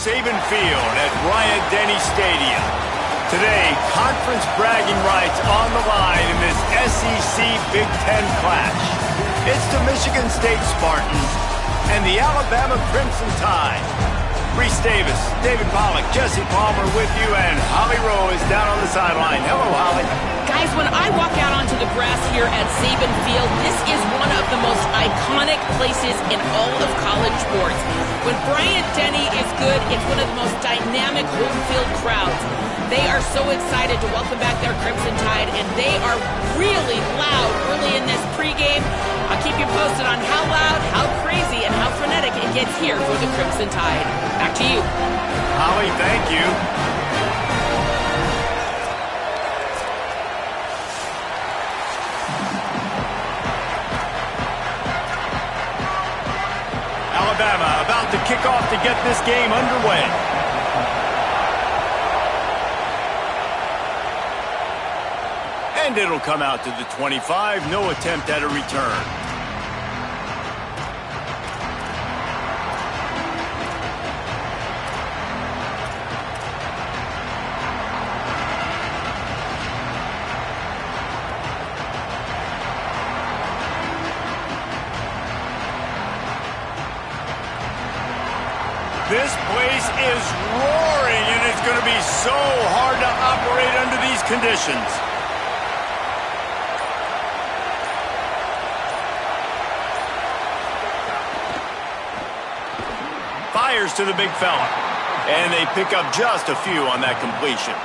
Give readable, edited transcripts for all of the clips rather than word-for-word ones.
Saban Field at Bryant-Denny Stadium. Today, conference bragging rights on the line in this SEC Big Ten clash. It's the Michigan State Spartans and the Alabama Crimson Tide. Reese Davis, David Pollack, Jesse Palmer with you, and Holly Rowe is down on the sideline. Hello, Holly. Guys, when I walk out onto the grass here at Saban Field, this is one of the most iconic places in all of college sports. When Bryant-Denny is good, it's one of the most dynamic home field crowds. They are so excited to welcome back their Crimson Tide, and they are really loud early in this pregame. I'll keep you posted on how loud, how crazy, and how frenetic it gets here for the Crimson Tide. Back to you. Holly, thank you. Alabama about to kick off to get this game underway. And it'll come out to the 25. No attempt at a return. This place is roaring, and it's going to be so hard to operate under these conditions. Fires to the big fella, and they pick up just a few on that completion.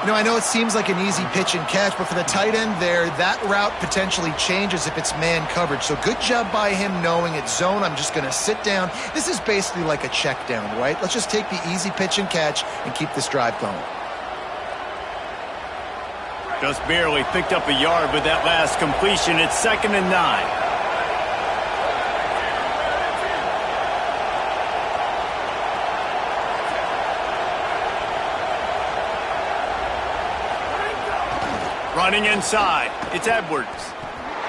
You know, I know it seems like an easy pitch and catch, but for the tight end there, that route potentially changes if it's man coverage. So good job by him knowing it's zone. I'm just going to sit down. This is basically like a check down, right? Let's just take the easy pitch and catch and keep this drive going. Just barely picked up a yard with that last completion. It's 2nd and 9. Running inside, it's Edwards.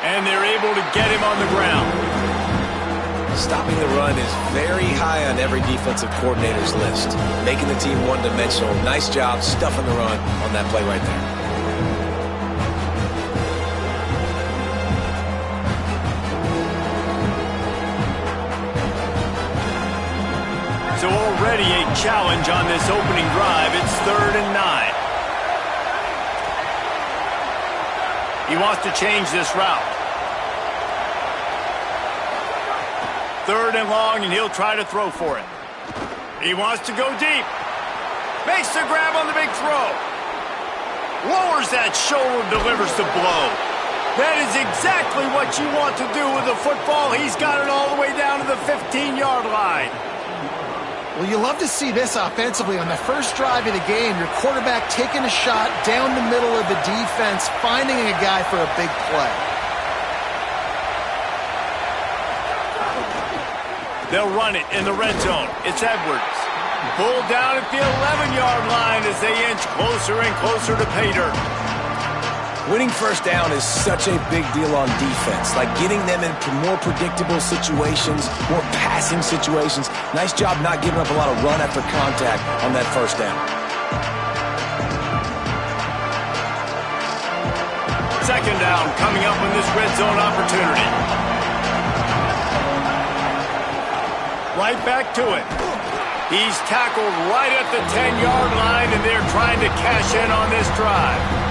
And they're able to get him on the ground. Stopping the run is very high on every defensive coordinator's list. Making the team one-dimensional. Nice job stuffing the run on that play right there. So already a challenge on this opening drive. It's 3rd and 9. He wants to change this route. 3rd and long, and he'll try to throw for it. He wants to go deep. Makes the grab on the big throw. Lowers that shoulder, delivers the blow. That is exactly what you want to do with a football. He's got it all the way down to the 15-yard line. Well, you love to see this offensively. On the first drive of the game, your quarterback taking a shot down the middle of the defense, finding a guy for a big play. They'll run it in the red zone. It's Edwards. Pulled down at the 11-yard line as they inch closer and closer to pay dirt. Winning first down is such a big deal on defense, like getting them into more predictable situations, more passing situations. Nice job not giving up a lot of run after contact on that first down. Second down coming up in this red zone opportunity. Right back to it. He's tackled right at the 10-yard line, and they're trying to cash in on this drive.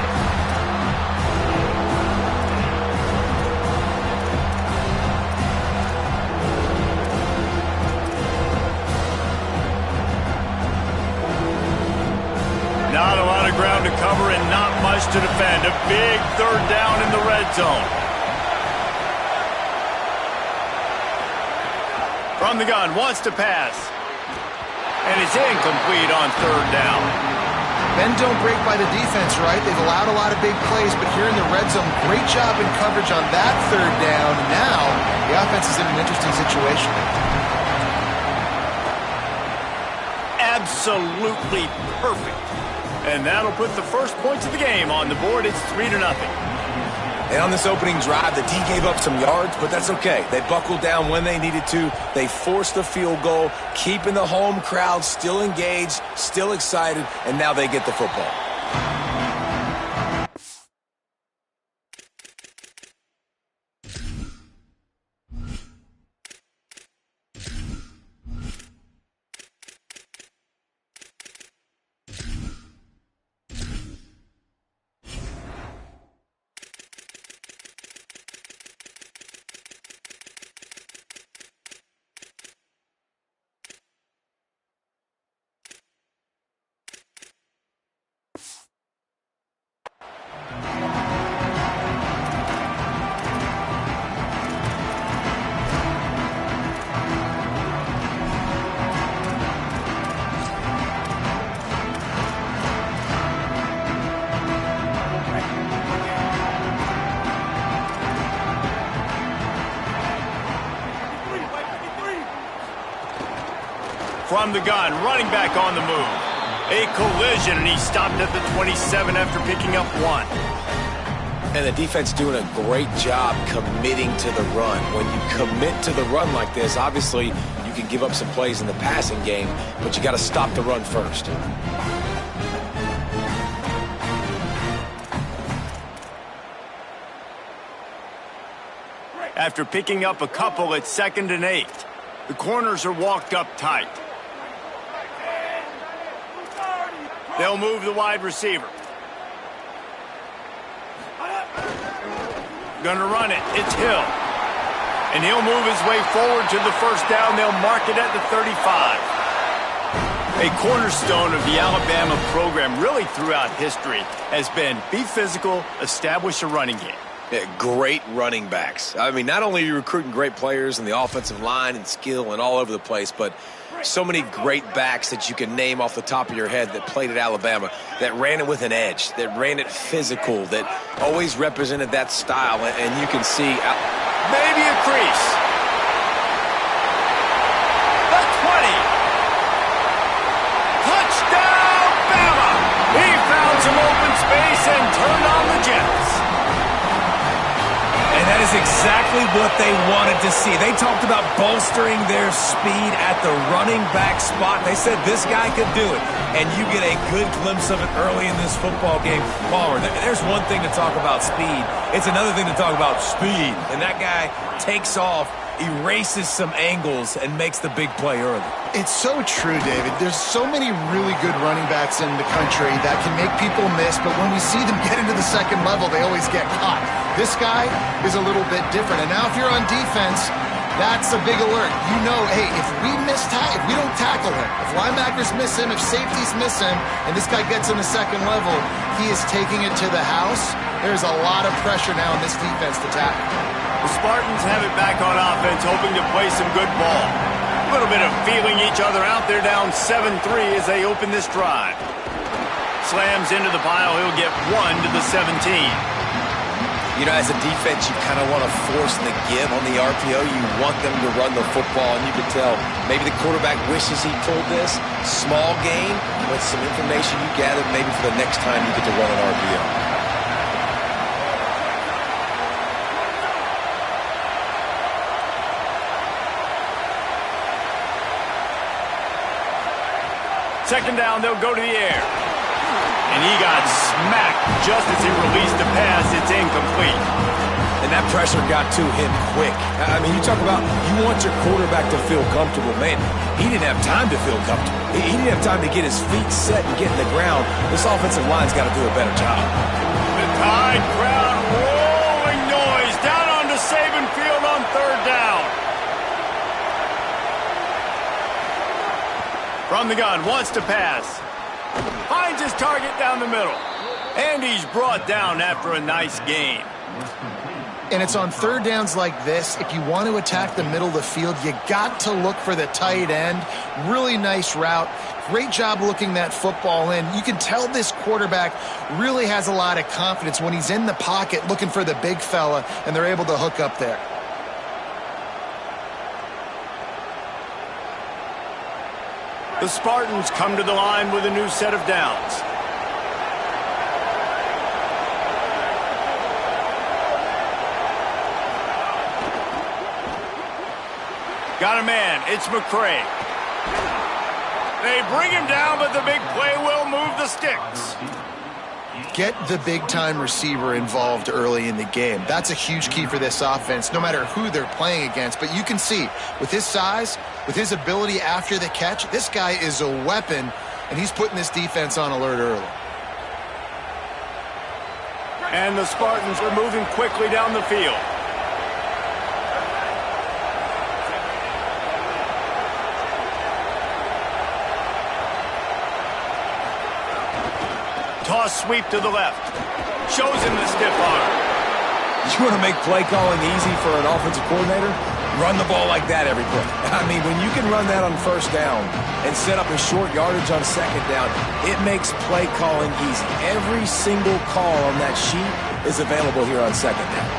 Not a lot of ground to cover and not much to defend. A big 3rd down in the red zone. From the gun, wants to pass. And it's incomplete on 3rd down. Bend don't break by the defense, right? They've allowed a lot of big plays, but here in the red zone, great job in coverage on that 3rd down. Now, the offense is in an interesting situation. Absolutely perfect. And that'll put the first points of the game on the board. It's 3-0. And on this opening drive, the D gave up some yards, but that's okay. They buckled down when they needed to. They forced the field goal, keeping the home crowd still engaged, still excited, and now they get the football. From the gun, running back on the move. A collision, and he stopped at the 27 after picking up 1. And the defense doing a great job committing to the run. When you commit to the run like this, obviously you can give up some plays in the passing game, but you got to stop the run first. After picking up a couple at 2nd and 8, the corners are walked up tight. They'll move the wide receiver. Gonna run it. It's Hill. And he'll move his way forward to the first down. They'll mark it at the 35. A cornerstone of the Alabama program really throughout history has been be physical, establish a running game. Yeah, great running backs. I mean, not only are you recruiting great players in the offensive line and skill and all over the place, but so many great backs that you can name off the top of your head that played at Alabama, that ran it with an edge, that ran it physical, that always represented that style. And you can see maybe a crease. The 20. Touchdown, Bama! He found some open space and turned on the Jets. And that is exactly what they wanted to see. They talked about bolstering their speed at the running back spot. They said this guy could do it. And you get a good glimpse of it early in this football game. Palmer, there's one thing to talk about speed. It's another thing to talk about speed. And that guy takes off, erases some angles, and makes the big play early. It's so true, David. There's so many really good running backs in the country that can make people miss, but when we see them get into the second level, they always get caught. This guy is a little bit different. And now if you're on defense, that's a big alert. You know, hey, if we don't tackle him, if linebackers miss him, if safeties miss him, and this guy gets in the second level, he is taking it to the house. There's a lot of pressure now in this defense to tackle. The Spartans have it back on offense, hoping to play some good ball. A little bit of feeling each other out. They're down 7-3 as they open this drive. Slams into the pile. He'll get 1 to the 17. You know, as a defense, you kind of want to force the give on the RPO. You want them to run the football, and you can tell maybe the quarterback wishes he pulled this. Small gain, but some information you gathered maybe for the next time you get to run an RPO. Second down, they'll go to the air. And he got smacked just as he released the pass. It's incomplete. And that pressure got to him quick. I mean, you talk about you want your quarterback to feel comfortable. Man, he didn't have time to feel comfortable. He didn't have time to get his feet set and get in the ground. This offensive line's got to do a better job. The Tide crowd rolling noise down onto Saban Field on third down. From the gun, wants to pass. Finds his target down the middle. And he's brought down after a nice gain. And it's on third downs like this, if you want to attack the middle of the field, you got to look for the tight end. Really nice route. Great job looking that football in. You can tell this quarterback really has a lot of confidence when he's in the pocket looking for the big fella, and they're able to hook up there. The Spartans come to the line with a new set of downs. Got a man. It's McCray. They bring him down, but the big play will move the sticks. Get the big-time receiver involved early in the game. That's a huge key for this offense, no matter who they're playing against. But you can see, with his size, with his ability after the catch, this guy is a weapon, and he's putting this defense on alert early. And the Spartans are moving quickly down the field. Toss sweep to the left. Shows him the stiff arm. You want to make play calling easy for an offensive coordinator? Run the ball like that every play. I mean, when you can run that on first down and set up a short yardage on second down, it makes play calling easy. Every single call on that sheet is available here on second down.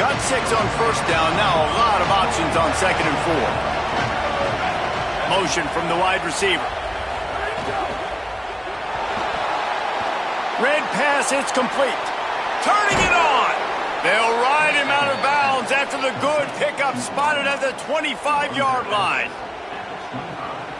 Got 6 on first down. Now a lot of options on second and 4. Motion from the wide receiver. Red pass, it's complete. Turning it on. They'll ride him out of bounds after the good pickup spotted at the 25-yard line.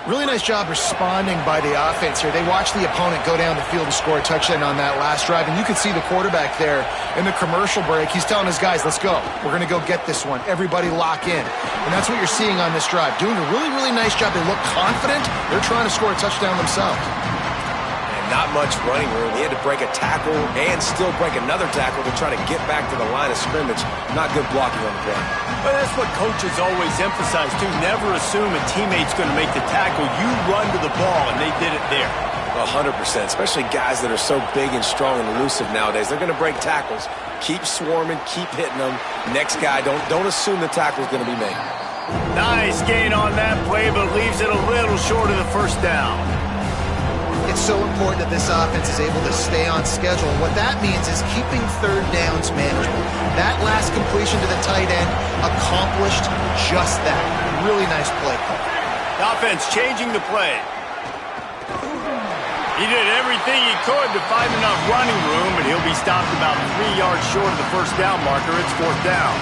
Really nice job responding by the offense here. They watched the opponent go down the field and score a touchdown on that last drive, and you can see the quarterback there in the commercial break. He's telling his guys, let's go. We're going to go get this one. Everybody lock in. And that's what you're seeing on this drive. Doing a really, really nice job. They look confident. They're trying to score a touchdown themselves. Not much running room. He had to break a tackle and still break another tackle to try to get back to the line of scrimmage. Not good blocking on the play. But that's what coaches always emphasize, too. Never assume a teammate's going to make the tackle. You run to the ball, and they did it there. 100%, especially guys that are so big and strong and elusive nowadays. They're going to break tackles. Keep swarming, keep hitting them. Next guy, don't assume the tackle's going to be made. Nice gain on that play, but leaves it a little short of the first down. It's so important that this offense is able to stay on schedule. And what that means is keeping third downs manageable. That last completion to the tight end accomplished just that. Really nice play call. The offense changing the play. He did everything he could to find enough running room, but he'll be stopped about 3 yards short of the first down marker. It's fourth down.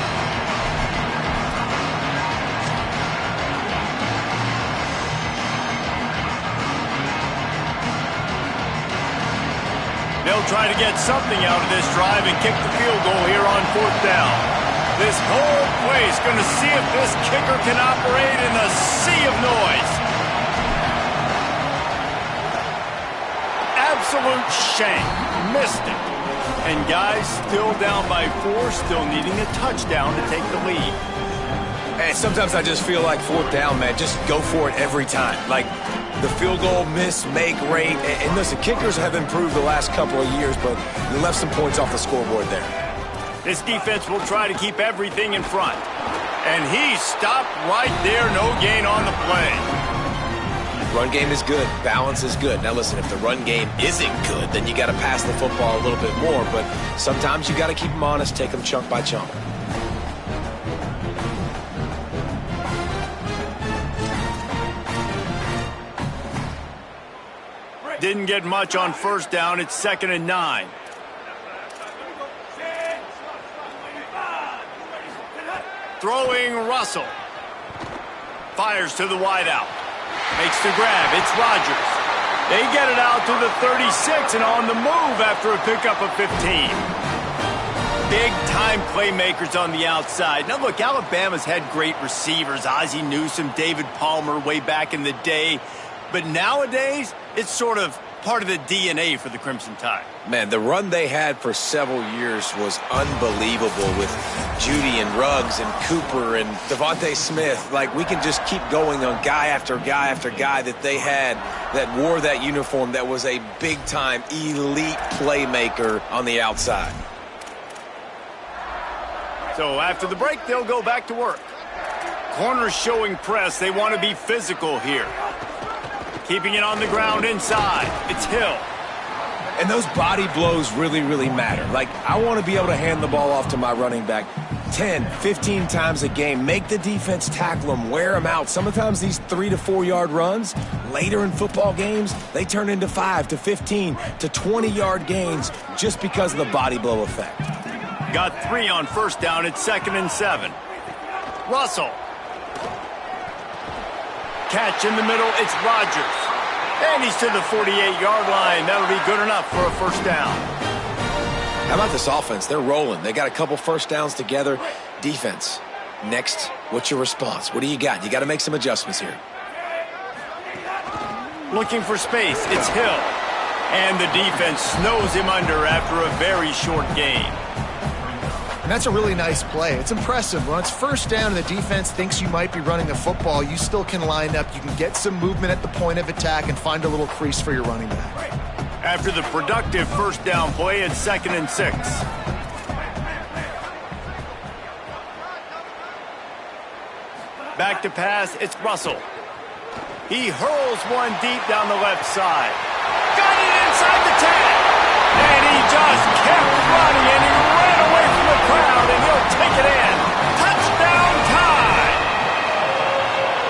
They'll try to get something out of this drive and kick the field goal here on fourth down. This whole place going to see if this kicker can operate in the sea of noise. Absolute shame. Missed it. And guys, still down by 4, still needing a touchdown to take the lead. And sometimes I just feel like fourth down, man, just go for it every time. Like the field goal miss, make rate. And listen, kickers have improved the last couple of years, but they left some points off the scoreboard there. This defense will try to keep everything in front. And he stopped right there, no gain on the play. Run game is good. Balance is good. Now listen, if the run game isn't good, then you got to pass the football a little bit more. But sometimes you got to keep them honest, take them chunk by chunk. Didn't get much on first down. It's 2nd and 9. Throwing Russell. Fires to the wideout. Makes the grab. It's Rodgers. They get it out to the 36 and on the move after a pickup of 15. Big-time playmakers on the outside. Now, look, Alabama's had great receivers. Ozzie Newsome, David Palmer way back in the day. But nowadays, it's sort of part of the DNA for the Crimson Tide. Man, the run they had for several years was unbelievable with Judy and Ruggs and Cooper and Devontae Smith. Like, we can just keep going on guy after guy after guy that they had that wore that uniform that was a big-time elite playmaker on the outside. So after the break, they'll go back to work. Corners showing press. They want to be physical here. Keeping it on the ground inside. It's Hill. And those body blows really, really matter. Like, I want to be able to hand the ball off to my running back 10, 15 times a game. Make the defense tackle them, wear them out. Sometimes these 3 to 4 yard runs Later in football games, they turn into 5 to 15 to 20-yard gains just because of the body blow effect. Got 3 on first down. It's 2nd and 7. Russell. Catch in the middle. It's Rodgers. And he's to the 48-yard line. That'll be good enough for a first down. How about this offense? They're rolling. They got a couple first downs together. Defense. Next, what's your response? What do you got? You got to make some adjustments here. Looking for space. It's Hill. And the defense snows him under after a very short gain. And that's a really nice play. It's impressive. When it's first down and the defense thinks you might be running the football, you still can line up. You can get some movement at the point of attack and find a little crease for your running back. After the productive first down play, it's 2nd and 6. Back to pass, it's Russell. He hurls one deep down the left side. Got it inside the 10. And he just kept running, and he ran away from the crowd, and he'll take it in. Touchdown time!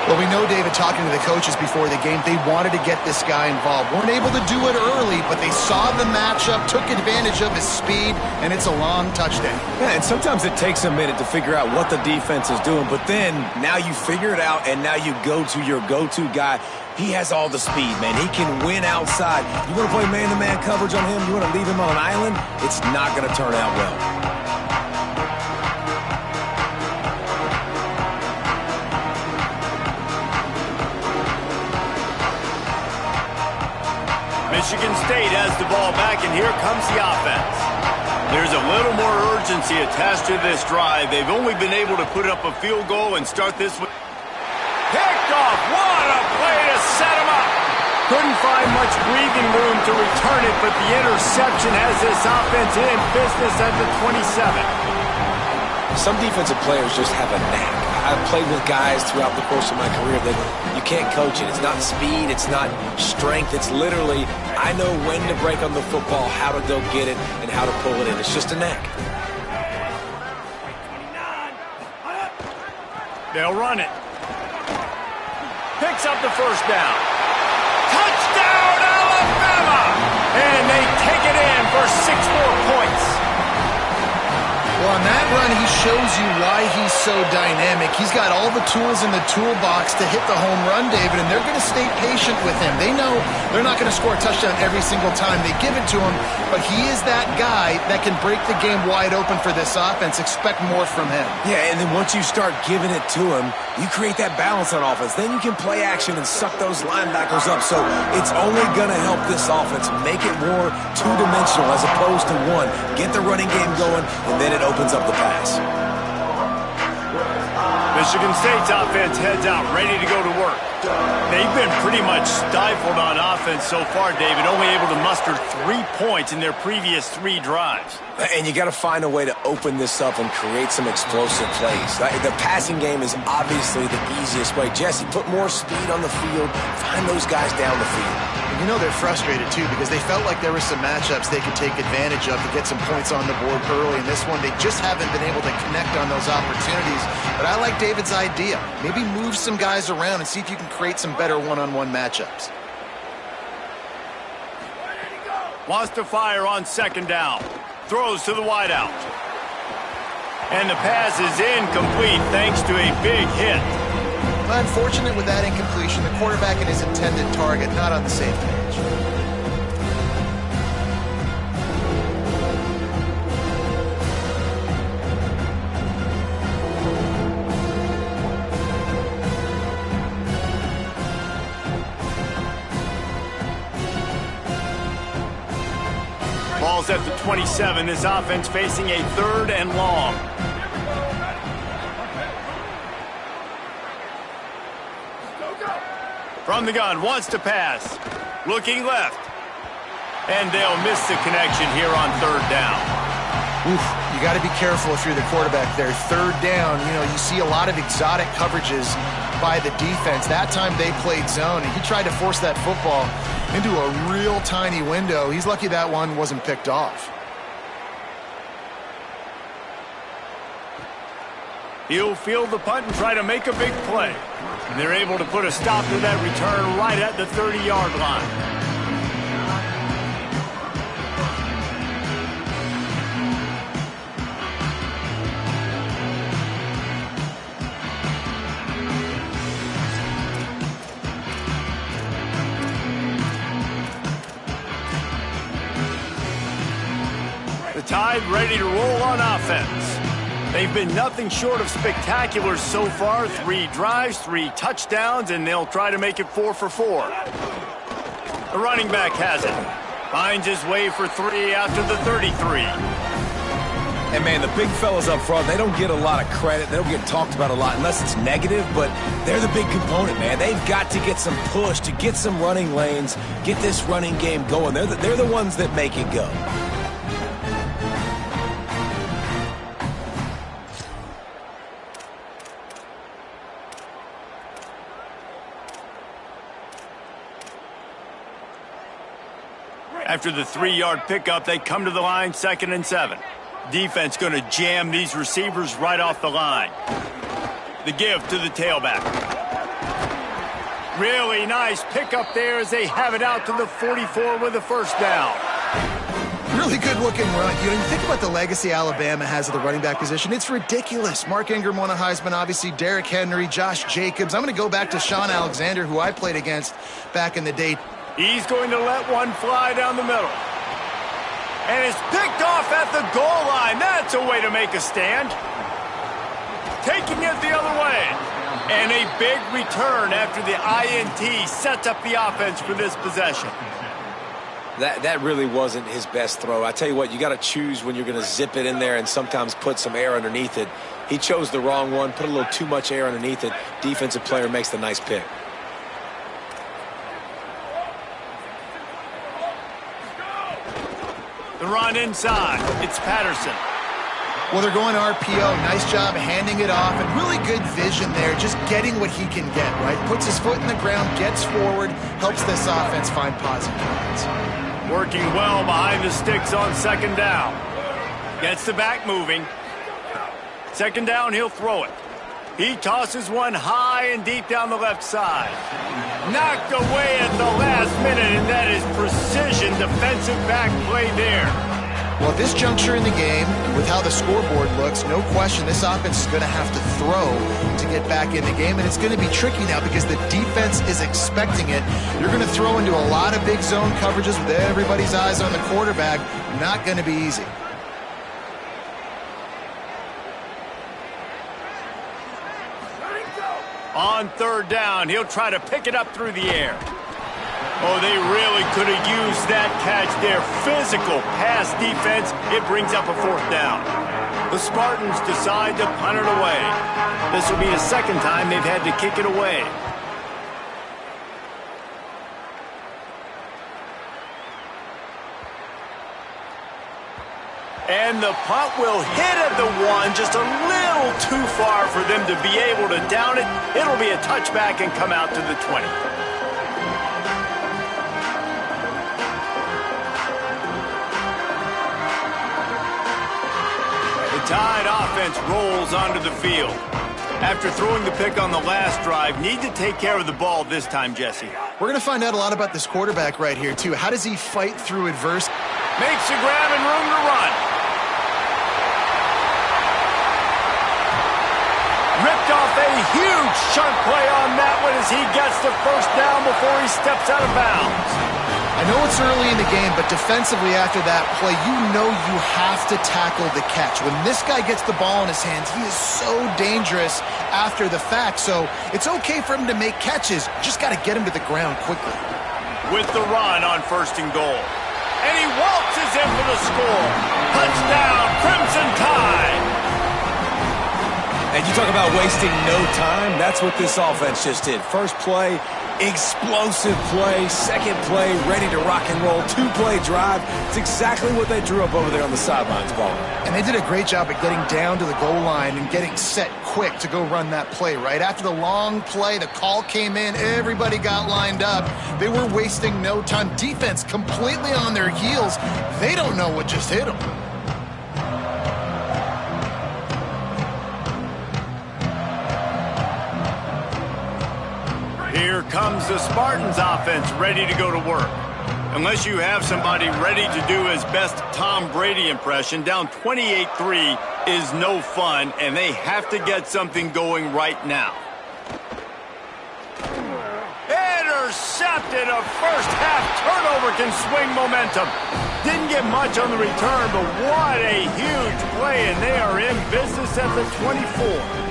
Well, we know, David, talking to the coaches before the game, they wanted to get this guy involved. Weren't able to do it early, but they saw the matchup, took advantage of his speed, and it's a long touchdown. Yeah, and sometimes it takes a minute to figure out what the defense is doing, but then now you figure it out, and now you go to your go-to guy. He has all the speed, man. He can win outside. You want to play man-to-man coverage on him? You want to leave him on an island? It's not going to turn out well. Michigan State has the ball back, and here comes the offense. There's a little more urgency attached to this drive. They've only been able to put up a field goal and start this with... Picked off! What a play to set him up! Couldn't find much breathing room to return it, but the interception has this offense in business at the 27. Some defensive players just have a knack. I've played with guys throughout the course of my career that you can't coach it. It's not speed, it's not strength. It's literally, I know when to break on the football, how to go get it, and how to pull it in. It's just a knack. They'll run it. Picks up the first down. Touchdown, Alabama! And they take it in for 6 more points. Well, on that run, he shows you why he's so dynamic. He's got all the tools in the toolbox to hit the home run, David, and they're going to stay patient with him. They know they're not going to score a touchdown every single time they give it to him, but he is that guy that can break the game wide open for this offense. Expect more from him. Yeah, and then once you start giving it to him, you create that balance on offense. Then you can play action and suck those linebackers up. So it's only going to help this offense make it more two-dimensional as opposed to one. Get the running game going, and then it opens up the pass. Michigan State's offense heads out, ready to go to work. They've been pretty much stifled on offense so far, David, only able to muster 3 points in their previous 3 drives. And you got to find a way to open this up and create some explosive plays. The passing game is obviously the easiest way. Jesse, put more speed on the field. Find those guys down the field. You know they're frustrated, too, because they felt like there were some matchups they could take advantage of to get some points on the board early. In this one, they just haven't been able to connect on those opportunities. But I like David's idea. Maybe move some guys around and see if you can create some better one-on-one matchups. Wants to fire on 2nd down. Throws to the wideout. And the pass is incomplete thanks to a big hit. Unfortunate with that incompletion. The quarterback and his intended target not on the same page. Ball's at the 27. This offense facing a 3rd and long. From the gun, wants to pass. Looking left. And they'll miss the connection here on 3rd down. Oof, you got to be careful if you're the quarterback there. 3rd down, you know, you see a lot of exotic coverages by the defense. That time they played zone, and he tried to force that football into a real tiny window. He's lucky that one wasn't picked off. He'll field the punt and try to make a big play. And they're able to put a stop to that return right at the 30-yard line. The Tide ready to roll on offense. They've been nothing short of spectacular so far. 3 drives, 3 touchdowns, and they'll try to make it 4 for 4. The running back has it. Finds his way for 3 after the 33. And, man, the big fellas up front, they don't get a lot of credit. They don't get talked about a lot unless it's negative, but they're the big component, man. They've got to get some push, to get some running lanes, get this running game going. They're the ones that make it go. After the 3-yard pickup, they come to the line, 2nd and 7. Defense going to jam these receivers right off the line. The give to the tailback. Really nice pickup there as they have it out to the 44 with a first down. Really good-looking run. You think about the legacy Alabama has at the running back position. It's ridiculous. Mark Ingram won a Heisman, obviously. Derrick Henry, Josh Jacobs. I'm going to go back to Sean Alexander, who I played against back in the day. He's going to let one fly down the middle. And it's picked off at the goal line. That's a way to make a stand. Taking it the other way. And a big return after the INT sets up the offense for this possession. That really wasn't his best throw. I tell you what, you got to choose when you're going to zip it in there and sometimes put some air underneath it. He chose the wrong one, put a little too much air underneath it. Defensive player makes the nice pick. The run inside. It's Patterson. Well, they're going RPO. Nice job handing it off, and really good vision there, just getting what he can get, right? Puts his foot in the ground, gets forward, helps this offense find positive points. Working well behind the sticks on 2nd down. Gets the back moving. 2nd down, he'll throw it. He tosses one high and deep down the left side. Knocked away at the last minute, and that is precision defensive back play there. Well, at this juncture in the game, with how the scoreboard looks, no question this offense is going to have to throw to get back in the game, and it's going to be tricky now because the defense is expecting it. You're going to throw into a lot of big zone coverages with everybody's eyes on the quarterback. Not going to be easy. On 3rd down, he'll try to pick it up through the air. Oh, they really could have used that catch there. Physical pass defense. It brings up a 4th down. The Spartans decide to punt it away. This will be the 2nd time they've had to kick it away. And the punt will hit at the 1, just a little too far for them to be able to down it. It'll be a touchback and come out to the 20. The Tide offense rolls onto the field. After throwing the pick on the last drive, need to take care of the ball this time, Jesse. We're going to find out a lot about this quarterback right here, too. How does he fight through adversity? Makes a grab and room to run. Ripped off a huge chunk play on that one as he gets the 1st down before he steps out of bounds. I know it's early in the game, but defensively after that play, you know you have to tackle the catch. When this guy gets the ball in his hands, he is so dangerous after the fact. So it's okay for him to make catches. Just got to get him to the ground quickly. With the run on 1st and goal. And he waltzes in for the score. Touchdown, Crimson Tide. And you talk about wasting no time, that's what this offense just did. First play, explosive play. 2nd play, ready to rock and roll. 2-play drive. It's exactly what they drew up over there on the sidelines, Paul. And they did a great job at getting down to the goal line and getting set quick to go run that play, right? After the long play, the call came in, everybody got lined up. They were wasting no time. Defense completely on their heels. They don't know what just hit them. comes the Spartans offense ready to go to work. Unless you have somebody ready to do his best Tom Brady impression, down 28-3 is no fun, and they have to get something going right now. Intercepted. A first-half turnover can swing momentum. Didn't get much on the return, but what a huge play, and they are in business at the 24.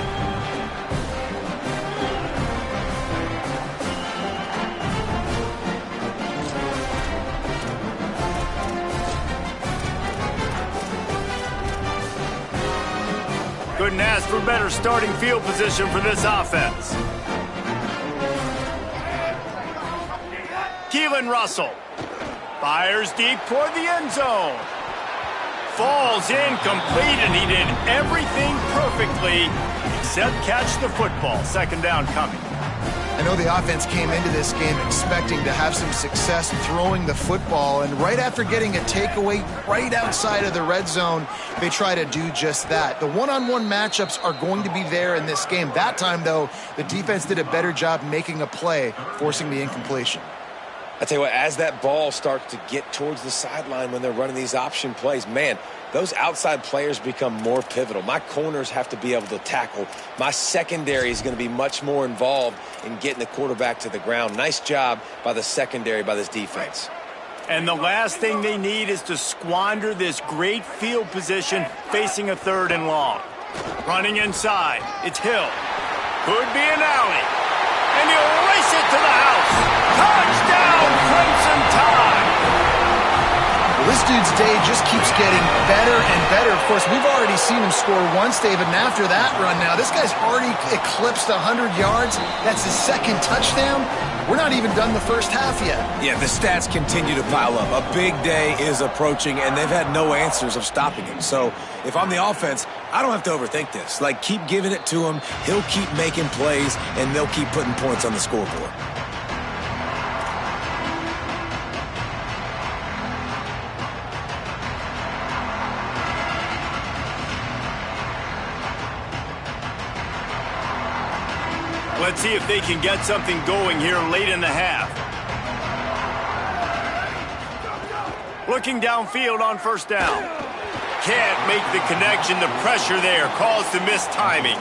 Couldn't ask for better starting field position for this offense. Keelan Russell fires deep toward the end zone. Falls incomplete, and he did everything perfectly except catch the football. Second down coming. I know the offense came into this game expecting to have some success throwing the football, and right after getting a takeaway right outside of the red zone, they try to do just that. The one-on-one matchups are going to be there in this game. That time, though, the defense did a better job making a play, forcing the incompletion. I tell you what, as that ball starts to get towards the sideline when they're running these option plays, man, those outside players become more pivotal. My corners have to be able to tackle. My secondary is going to be much more involved in getting the quarterback to the ground. Nice job by the secondary, by this defense. And the last thing they need is to squander this great field position facing a 3rd and long. Running inside, it's Hill. Could be an alley. And he'll race it to the house. Touchdown, Crimson Tide! Well, this dude's day just keeps getting better and better. Of course, we've already seen him score once, David, and after that run now, this guy's already eclipsed 100 yards. That's his 2nd touchdown. We're not even done the first half yet. Yeah, the stats continue to pile up. A big day is approaching, and they've had no answers of stopping him. So if I'm the offense, I don't have to overthink this. Like, keep giving it to him. He'll keep making plays, and they'll keep putting points on the scoreboard. Let's see if they can get something going here late in the half. Looking downfield on 1st down. Can't make the connection. The pressure there caused the missed timing.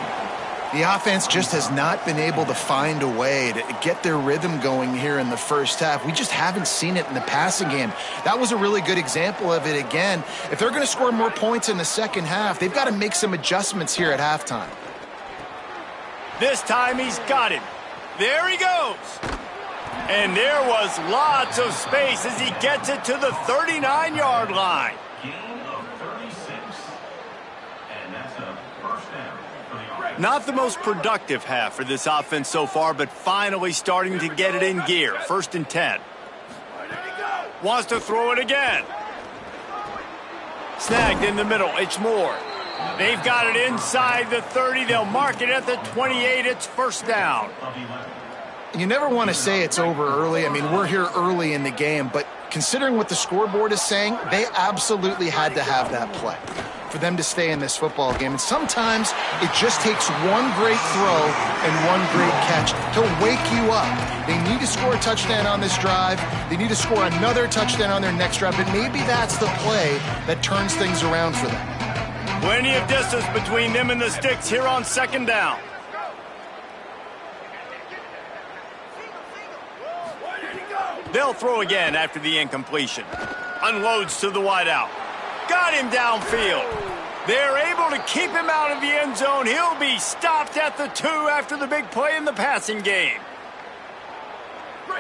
The offense just has not been able to find a way to get their rhythm going here in the first half. We just haven't seen it in the passing game. That was a really good example of it again. If they're going to score more points in the second half, they've got to make some adjustments here at halftime. This time he's got him. There he goes. And there was lots of space as he gets it to the 39-yard line. Not the most productive half for this offense so far, but finally starting to get it in gear. 1st and 10. Wants to throw it again. Snagged in the middle. It's Moore. They've got it inside the 30. They'll mark it at the 28. It's 1st down. You never want to say it's over early. I mean, we're here early in the game, but considering what the scoreboard is saying, they absolutely had to have that play for them to stay in this football game. And sometimes it just takes one great throw and one great catch to wake you up. They need to score a touchdown on this drive. They need to score another touchdown on their next drive, but maybe that's the play that turns things around for them. Plenty of distance between them and the sticks here on 2nd down. They'll throw again after the incompletion. Unloads to the wideout. Got him downfield. They're able to keep him out of the end zone. He'll be stopped at the 2 after the big play in the passing game.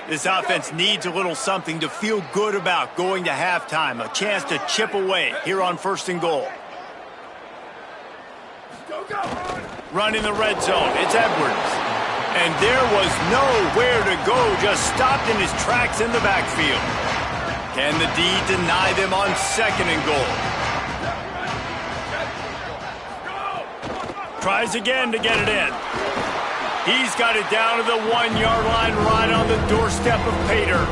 This offense needs a little something to feel good about going to halftime. A chance to chip away here on 1st and goal. Run in the red zone. It's Edwards. And there was nowhere to go, just stopped in his tracks in the backfield. Can the D deny them on 2nd and goal? Tries again to get it in. He's got it down to the 1-yard line right on the doorstep of Pater.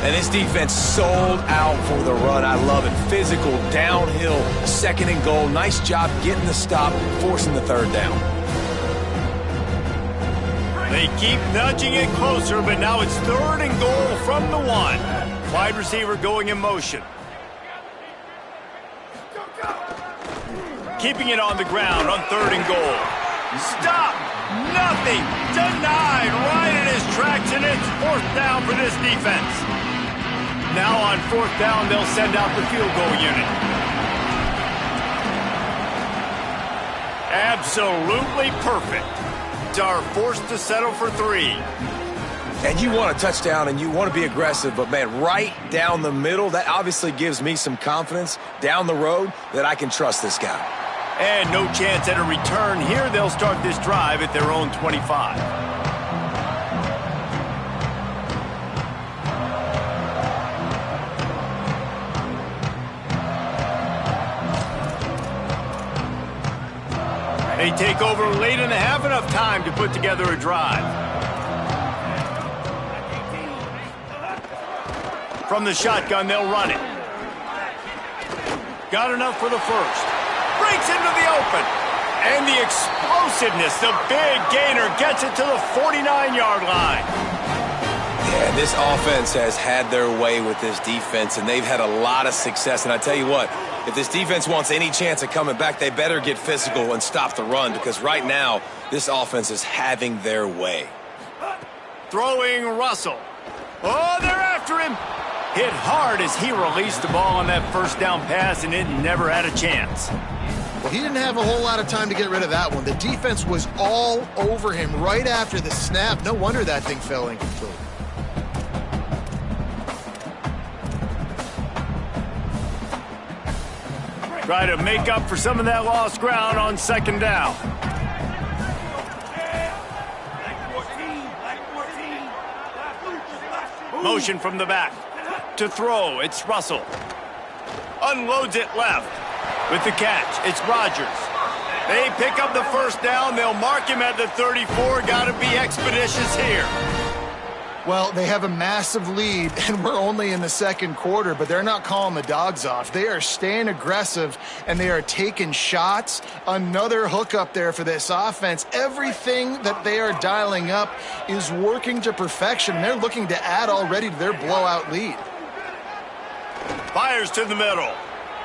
And this defense sold out for the run. I love it. Physical, downhill, 2nd and goal. Nice job getting the stop, forcing the 3rd down. They keep nudging it closer, but now it's 3rd and goal from the 1. Wide receiver going in motion. Keeping it on the ground on 3rd and goal. Stop! Nothing! Denied right in his tracks, and it's 4th down for this defense. Now on 4th down, they'll send out the field goal unit. Absolutely perfect. Are forced to settle for 3. And you want a touchdown and you want to be aggressive, but man, right down the middle, that obviously gives me some confidence down the road that I can trust this guy. And no chance at a return here. They'll start this drive at their own 25. They take over late in the half, enough time to put together a drive. From the shotgun, they'll run it. Got enough for the first. Breaks into the open. And the explosiveness, the big gainer gets it to the 49-yard line. Yeah, this offense has had their way with this defense, and they've had a lot of success. And I tell you what, if this defense wants any chance of coming back, they better get physical and stop the run, because right now, this offense is having their way. Throwing Russell. Oh, they're after him. Hit hard as he released the ball on that 1st down pass, and it never had a chance. Well, he didn't have a whole lot of time to get rid of that one. The defense was all over him right after the snap. No wonder that thing fell incomplete. Try to make up for some of that lost ground on 2nd down. Motion from the back. To throw, it's Russell. Unloads it left. With the catch, it's Rodgers. They pick up the 1st down. They'll mark him at the 34. Got to be expeditious here. Well, they have a massive lead, and we're only in the 2nd quarter, but they're not calling the dogs off. They are staying aggressive, and they are taking shots. Another hookup there for this offense. Everything that they are dialing up is working to perfection, and they're looking to add already to their blowout lead. Fires to the middle.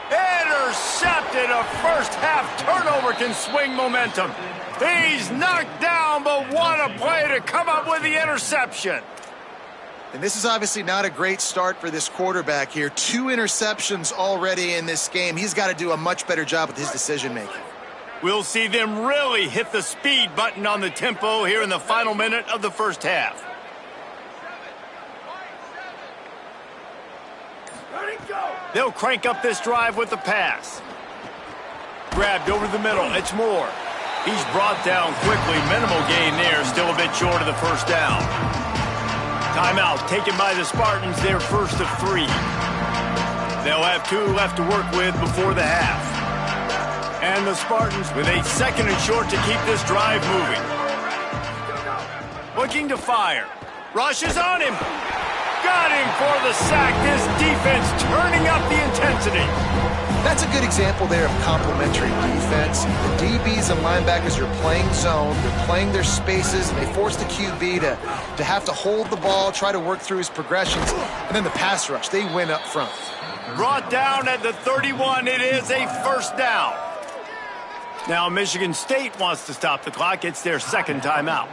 Intercepted. A 1st half turnover can swing momentum. He's knocked down, but what a play to come up with the interception. And this is obviously not a great start for this quarterback here. 2 interceptions already in this game. He's got to do a much better job with his decision-making. We'll see them really hit the speed button on the tempo here in the final minute of the 1st half. They'll crank up this drive with the pass. Grabbed over the middle. It's Moore. He's brought down quickly. Minimal gain there. Still a bit short of the 1st down. Timeout taken by the Spartans, their 1st of 3. They'll have 2 left to work with before the half. And the Spartans with a 2nd and short to keep this drive moving. Looking to fire. Rushes on him. Got him for the sack. This defense turning up the intensity. That's a good example there of complementary defense. The DBs and linebackers are playing zone, they're playing their spaces, and they force the QB to have to hold the ball, try to work through his progressions, and then the pass rush, they win up front. Brought down at the 31, it is a 1st down. Now Michigan State wants to stop the clock. It's their 2nd timeout.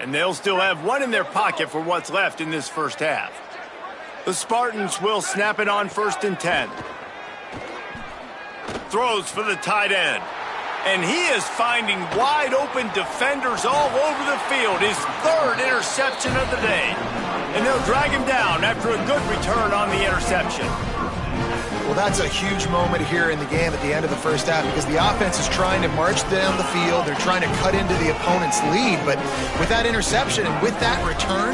And they'll still have 1 in their pocket for what's left in this 1st half. The Spartans will snap it on 1st and 10. Throws for the tight end. And he is finding wide open defenders all over the field. His 3rd interception of the day. And they'll drag him down after a good return on the interception. Well, that's a huge moment here in the game at the end of the 1st half because the offense is trying to march down the field. They're trying to cut into the opponent's lead. But with that interception and with that return,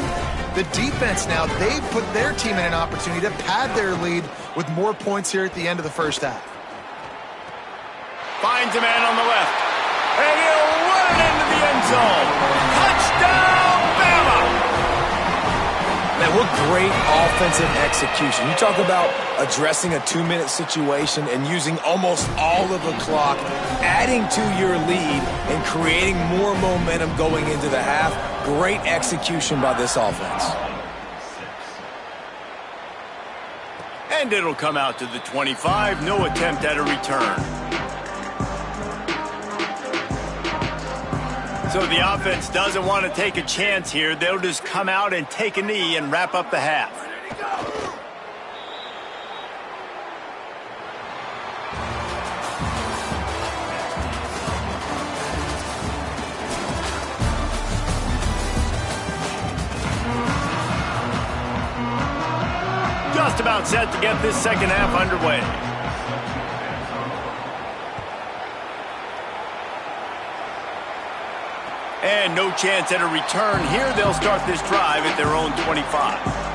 the defense now, they've put their team in an opportunity to pad their lead with more points here at the end of the 1st half. Finds a man on the left. And he'll run it into the end zone. Touchdown, Bama! Man, what great offensive execution. You talk about addressing a 2-minute situation and using almost all of the clock, adding to your lead and creating more momentum going into the half. Great execution by this offense. And it'll come out to the 25. No attempt at a return. So the offense doesn't want to take a chance here. They'll just come out and take a knee and wrap up the half. Just about set to get this second half underway. And no chance at a return here. They'll start this drive at their own 25.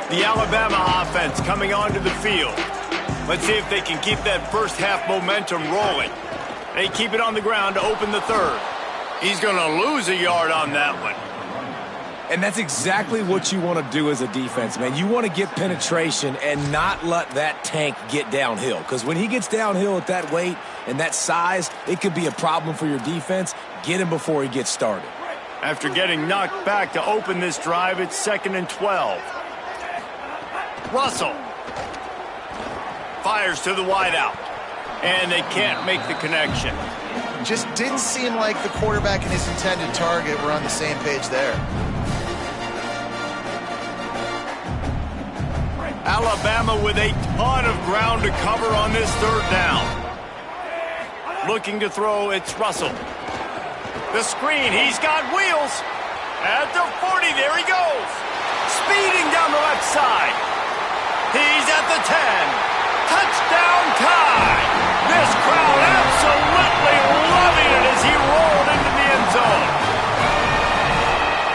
The Alabama offense coming onto the field. Let's see if they can keep that first half momentum rolling. They keep it on the ground to open the third. He's going to lose a yard on that one. And that's exactly what you want to do as a defense, man. You want to get penetration and not let that tank get downhill. Because when he gets downhill at that weight and that size, it could be a problem for your defense. Get him before he gets started. After getting knocked back to open this drive, it's 2nd and 12. Russell fires to the wideout. And they can't make the connection. Just didn't seem like the quarterback and his intended target were on the same page there. Alabama with a ton of ground to cover on this third down. Looking to throw, it's Russell. The screen, he's got wheels. At the 40, there he goes. Speeding down the left side. He's at the 10. Touchdown time! This crowd absolutely loving it as he rolled into the end zone.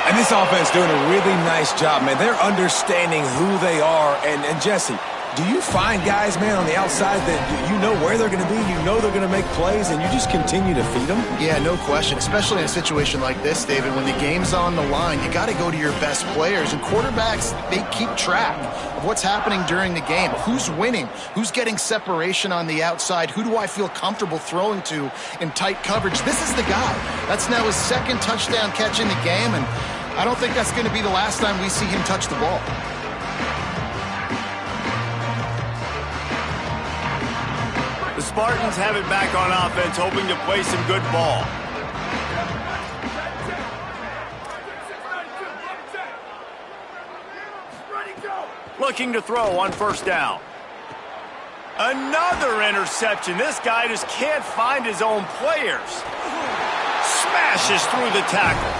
And this offense doing a really nice job, man. They're understanding who they are. And Jesse, do you find guys, man, on the outside that you know where they're going to be, you know they're going to make plays, and you just continue to feed them? Yeah, no question, especially in a situation like this, David. When the game's on the line, you got to go to your best players. And quarterbacks, they keep track of what's happening during the game. Who's winning? Who's getting separation on the outside? Who do I feel comfortable throwing to in tight coverage? This is the guy. That's now his 2nd touchdown catch in the game, and I don't think that's going to be the last time we see him touch the ball. The Spartans have it back on offense, hoping to play some good ball. Looking to throw on first down. Another interception. This guy just can't find his own players. Smashes through the tackle.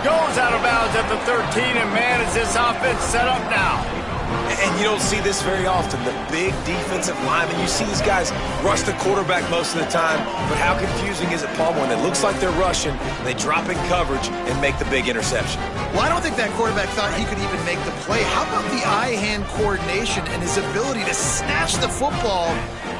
Goes out of bounds at the 13, and man, is this offense set up now. And you don't see this very often. The big defensive linemen, you see these guys rush the quarterback most of the time, but how confusing is it, Paul, when it looks like they're rushing, they drop in coverage and make the big interception? Well, I don't think that quarterback thought he could even make the play. How about the eye-hand coordination and his ability to snatch the football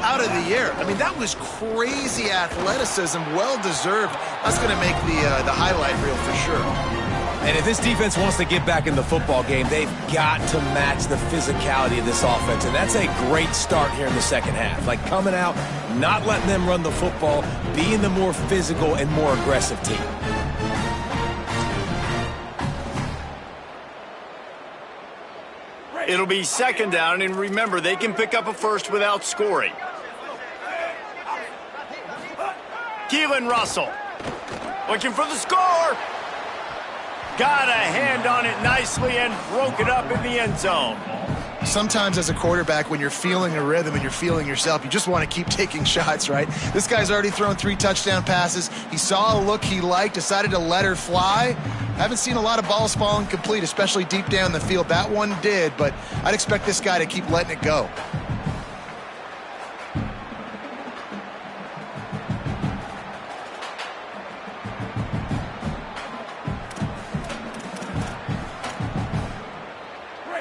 out of the air? I mean, that was crazy athleticism, well-deserved. That's going to make the highlight reel for sure. And if this defense wants to get back in the football game, they've got to match the physicality of this offense. And that's a great start here in the second half. Like coming out, not letting them run the football, being the more physical and more aggressive team. It'll be 2nd down, and remember, they can pick up a first without scoring. Keelan Russell looking for the score. Got a hand on it nicely and broke it up in the end zone. Sometimes as a quarterback, when you're feeling a rhythm and you're feeling yourself, you just want to keep taking shots, right? This guy's already thrown 3 touchdown passes. He saw a look he liked, decided to let her fly. Haven't seen a lot of balls falling complete, especially deep down the field. That one did, but I'd expect this guy to keep letting it go.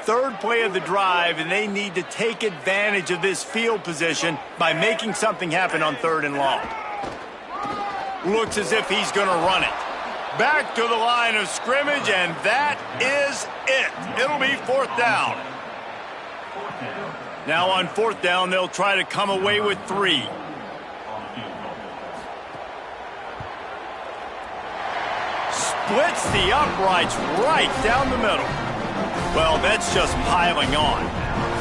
third play of the drive, and they need to take advantage of this field position by making something happen on 3rd and long. Looks as if he's going to run it. Back to the line of scrimmage, and that is it. It'll be 4th down. Now on 4th down, they'll try to come away with 3. Splits the uprights right down the middle. Well, that's just piling on.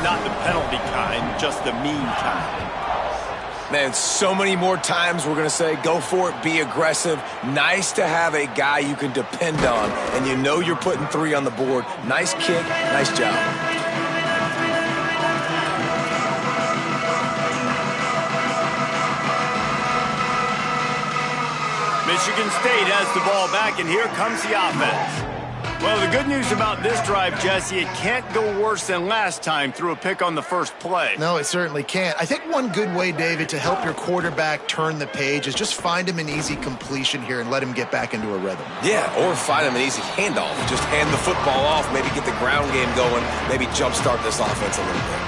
Not the penalty kind, just the mean kind. Man, so many more times we're going to say, go for it, be aggressive. Nice to have a guy you can depend on, and you know you're putting 3 on the board. Nice kick, nice job. Michigan State has the ball back, and here comes the offense. Well, the good news about this drive, Jesse, it can't go worse than last time through a pick on the first play. No, it certainly can't. I think one good way, David, to help your quarterback turn the page is just find him an easy completion here and let him get back into a rhythm. Yeah, or find him an easy handoff. Just hand the football off, maybe get the ground game going, maybe jumpstart this offense a little bit.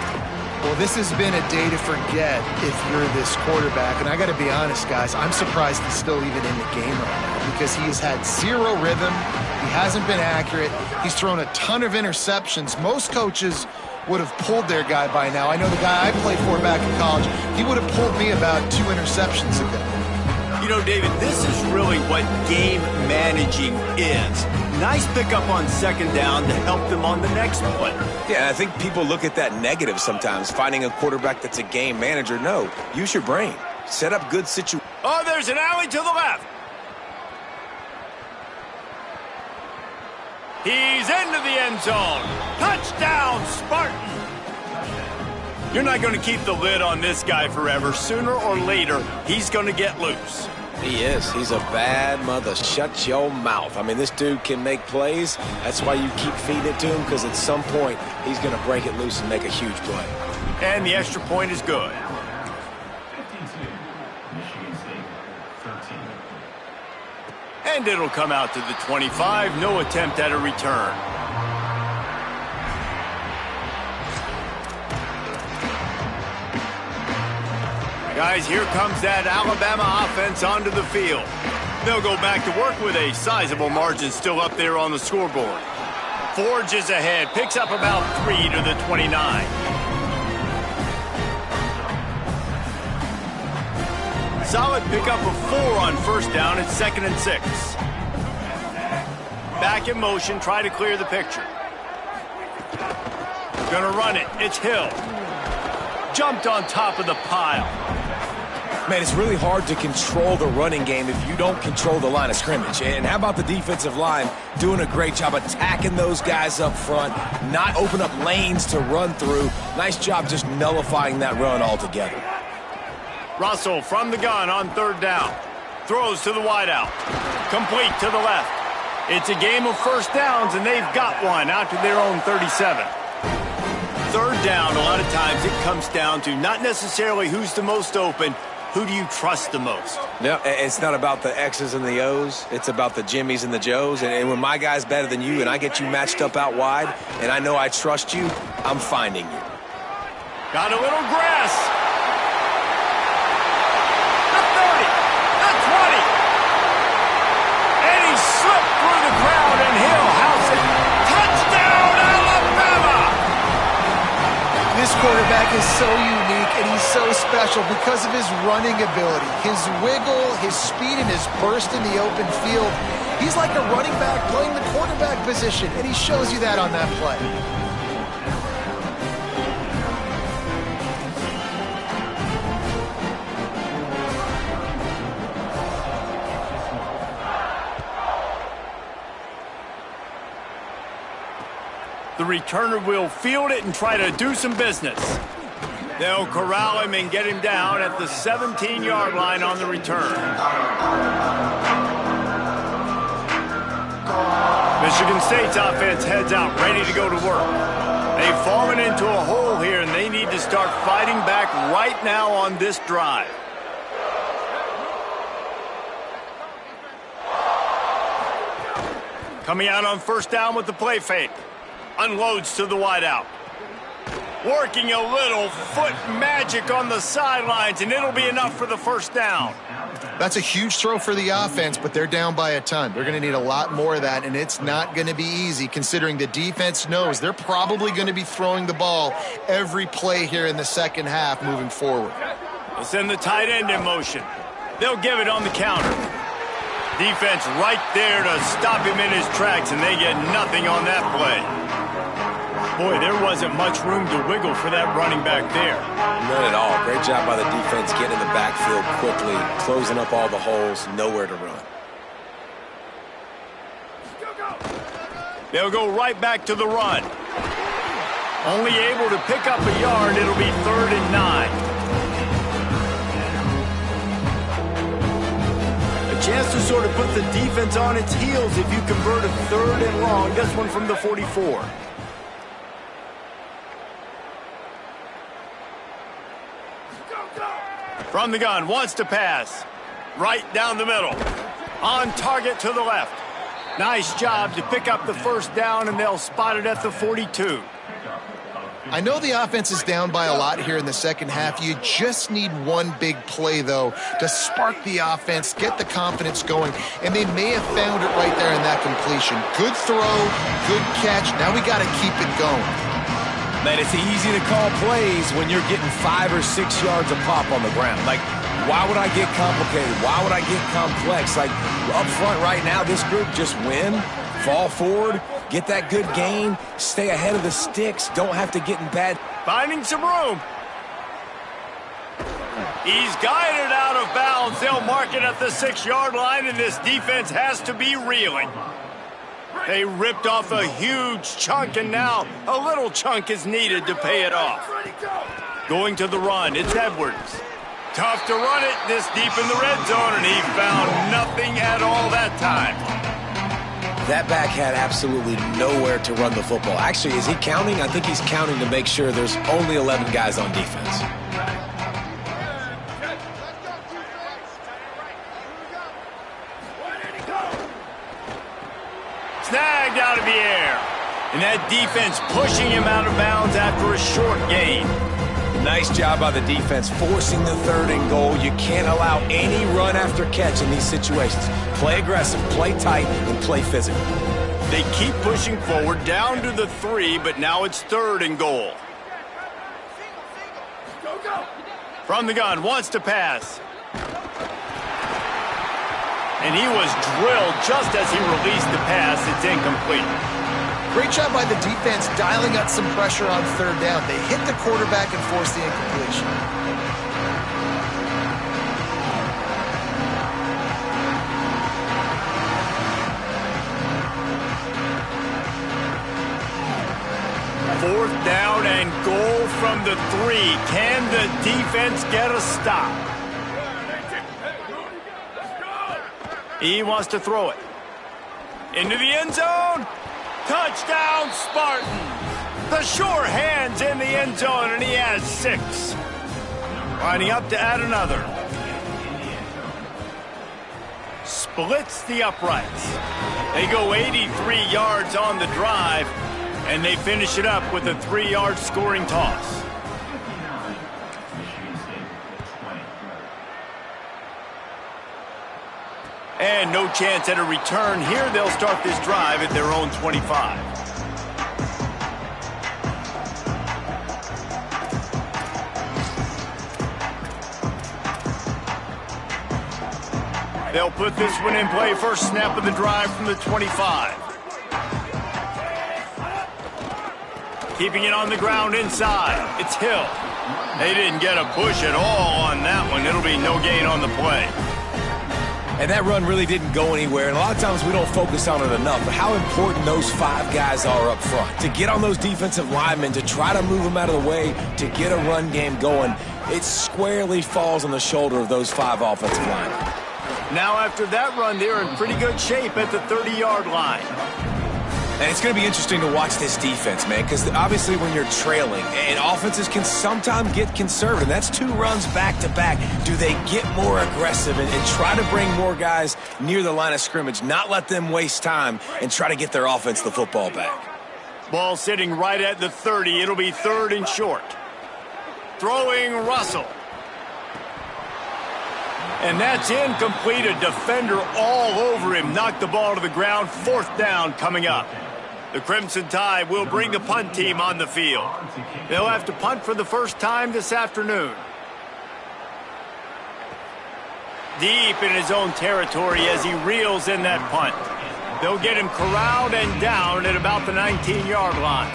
Well, this has been a day to forget if you're this quarterback. And I got to be honest, guys, I'm surprised he's still even in the game right now because he has had 0 rhythm. He hasn't been accurate. He's thrown a ton of interceptions. Most coaches would have pulled their guy by now. I know the guy I played for back in college, he would have pulled me about 2 interceptions ago. You know, David, this is really what game managing is. Nice pickup on 2nd down to help them on the next play. Yeah, I think people look at that negative sometimes, finding a quarterback that's a game manager. No, use your brain. Set up good situations. Oh, there's an alley to the left. He's into the end zone. Touchdown, Spartan. You're not going to keep the lid on this guy forever. Sooner or later, he's going to get loose. He is. He's a bad mother. Shut your mouth. I mean, this dude can make plays. That's why you keep feeding it to him, because at some point, he's going to break it loose and make a huge play. And the extra point is good. And it'll come out to the 25. No attempt at a return. Guys, here comes that Alabama offense onto the field. They'll go back to work with a sizable margin still up there on the scoreboard. Forges ahead, picks up about 3 to the 29. Solid pickup of 4 on 1st down. It's 2nd and 6. Back in motion, try to clear the picture. Gonna run it. It's Hill. Jumped on top of the pile. Man, it's really hard to control the running game if you don't control the line of scrimmage. And how about the defensive line doing a great job attacking those guys up front, not open up lanes to run through. Nice job just nullifying that run altogether. Russell from the gun on 3rd down. Throws to the wideout. Complete to the left. It's a game of 1st downs, and they've got one out to their own 37. 3rd down, a lot of times it comes down to not necessarily who's the most open, who do you trust the most? No, it's not about the X's and the O's. It's about the Jimmies and the Joes. And when my guy's better than you and I get you matched up out wide and I know I trust you, I'm finding you. Got a little grass. The 30, the 20. And he slipped through the crowd and Hill house it. Touchdown, Alabama! This quarterback is so unique and he's so special because of his running ability, his wiggle, his speed, and his burst in the open field. He's like a running back playing the quarterback position, and he shows you that on that play. The returner will field it and try to do some business. They'll corral him and get him down at the 17-yard line on the return. Michigan State's offense heads out, ready to go to work. They've fallen into a hole here, and they need to start fighting back right now on this drive. Coming out on 1st down with the play fake. Unloads to the wideout. Working a little foot magic on the sidelines, and it'll be enough for the first down. That's a huge throw for the offense, but they're down by a ton. They're going to need a lot more of that, and it's not going to be easy considering the defense knows they're probably going to be throwing the ball every play here in the second half moving forward. They'll send the tight end in motion. They'll give it on the counter. Defense right there to stop him in his tracks, and they get nothing on that play. Boy, there wasn't much room to wiggle for that running back there. None at all. Great job by the defense getting in the backfield quickly, closing up all the holes, nowhere to run. They'll go right back to the run. Only able to pick up a yard. It'll be 3rd and 9. A chance to sort of put the defense on its heels if you convert a 3rd and long. This one from the 44. From the gun, wants to pass. Right down the middle. On target to the left. Nice job to pick up the first down, and they'll spot it at the 42. I know the offense is down by a lot here in the second half. You just need one big play, though, to spark the offense, get the confidence going, and they may have found it right there in that completion. Good throw, good catch. Now we got to keep it going. Man, it's easy to call plays when you're getting 5 or 6 yards a pop on the ground. Like, why would I get complicated? Why would I get complex? Like, up front right now, this group just win, fall forward, get that good gain, stay ahead of the sticks, don't have to get in bad. Finding some room. He's guided out of bounds. They'll mark it at the 6-yard line, and this defense has to be reeling. They ripped off a huge chunk, and now a little chunk is needed to pay it off. Going to the run, it's Edwards. Tough to run it this deep in the red zone, and he found nothing at all that time. That back had absolutely nowhere to run the football. Actually, is he counting? I think he's counting to make sure there's only 11 guys on defense. Snagged out of the air. And that defense pushing him out of bounds after a short gain. Nice job by the defense forcing the 3rd and goal. You can't allow any run after catch in these situations. Play aggressive, play tight, and play physical. They keep pushing forward down to the 3, but now it's 3rd and goal. From the gun, wants to pass. And he was drilled just as he released the pass. It's incomplete. Great job by the defense dialing up some pressure on 3rd down. They hit the quarterback and forced the incompletion. Fourth down and goal from the 3. Can the defense get a stop? He wants to throw it. Into the end zone. Touchdown, Spartans. The sure hands in the end zone, and he has 6. Lining up to add another. Splits the uprights. They go 83 yards on the drive, and they finish it up with a 3-yard scoring toss. And no chance at a return here. They'll start this drive at their own 25. They'll put this one in play. First snap of the drive from the 25. Keeping it on the ground inside. It's Hill. They didn't get a push at all on that one. It'll be no gain on the play. And that run really didn't go anywhere. And a lot of times we don't focus on it enough. But how important those 5 guys are up front. To get on those defensive linemen, to try to move them out of the way, to get a run game going, it squarely falls on the shoulder of those 5 offensive linemen. Now after that run, they're in pretty good shape at the 30-yard line. And it's going to be interesting to watch this defense, man, because obviously when you're trailing, and offenses can sometimes get conservative. That's 2 runs back-to-back. Do they get more aggressive and try to bring more guys near the line of scrimmage, not let them waste time, and try to get their offense the football back? Ball sitting right at the 30. It'll be 3rd and short. Throwing Russell. And that's incomplete. A defender all over him. Knocked the ball to the ground. 4th down coming up. The Crimson Tide will bring the punt team on the field. They'll have to punt for the first time this afternoon. Deep in his own territory as he reels in that punt. They'll get him corralled and down at about the 19-yard line.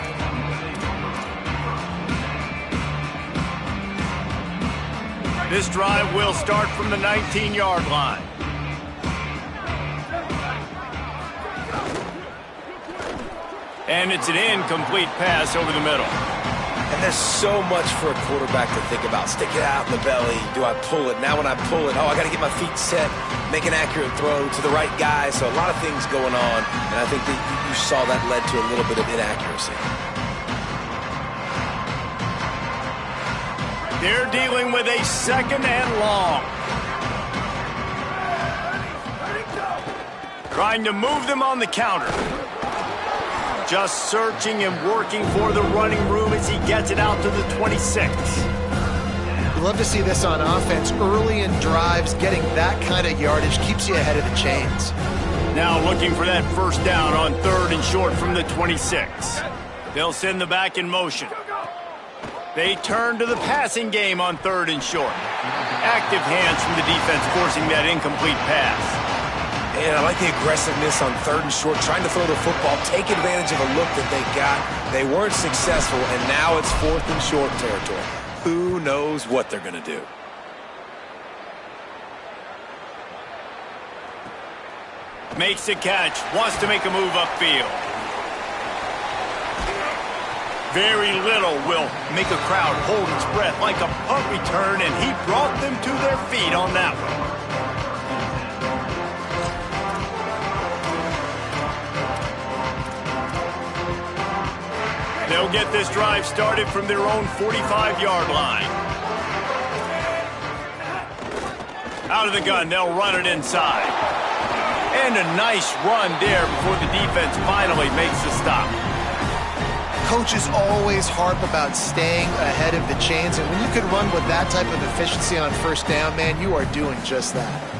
This drive will start from the 19-yard line. And it's an incomplete pass over the middle. And there's so much for a quarterback to think about. Stick it out in the belly. Do I pull it? Now when I pull it, I got to get my feet set, make an accurate throw to the right guy. So a lot of things going on. And I think that you saw that led to a little bit of inaccuracy. They're dealing with a 2nd and long. Trying to move them on the counter. Just searching and working for the running room as he gets it out to the 26. We love to see this on offense. Early in drives, getting that kind of yardage keeps you ahead of the chains. Now looking for that 1st down on 3rd and short from the 26. They'll send the back in motion. They turn to the passing game on 3rd and short. Active hands from the defense forcing that incomplete pass. And I like the aggressiveness on 3rd and short, trying to throw the football, take advantage of a look that they got. They weren't successful, and now it's 4th and short territory. Who knows what they're going to do? Makes the catch, wants to make a move upfield. Very little will make a crowd hold its breath like a punt return, and he brought them to their feet on that one. They'll get this drive started from their own 45-yard line. Out of the gun, they'll run it inside. And a nice run there before the defense finally makes the stop. Coaches always harp about staying ahead of the chains, and when you can run with that type of efficiency on 1st down, man, you are doing just that.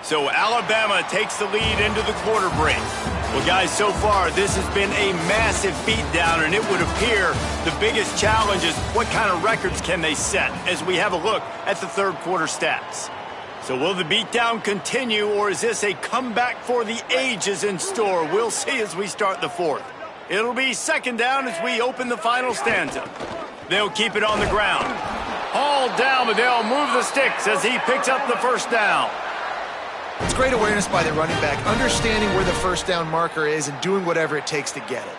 So Alabama takes the lead into the quarter break. Well, guys, so far this has been a massive beatdown, and it would appear the biggest challenge is what kind of records can they set as we have a look at the 3rd quarter stats. So will the beatdown continue, or is this a comeback for the ages in store? We'll see as we start the 4th. It'll be 2nd down as we open the final stanza. They'll keep it on the ground. Hauled down, but they'll move the sticks as he picks up the 1st down. It's great awareness by the running back, understanding where the 1st down marker is and doing whatever it takes to get it.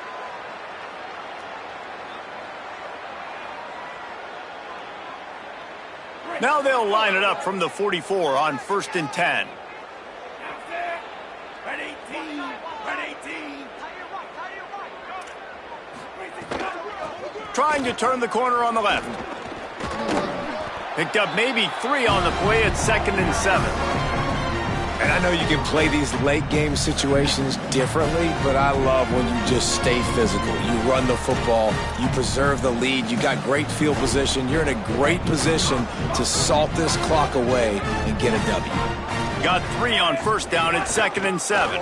Now they'll line it up from the 44 on 1st and 10. Trying to turn the corner on the left. Picked up maybe 3 on the play at 2nd and 7. And I know you can play these late-game situations differently, but I love when you just stay physical. You run the football, you preserve the lead, you got great field position. You're in a great position to salt this clock away and get a W. Got 3 on 1st down at 2nd and 7.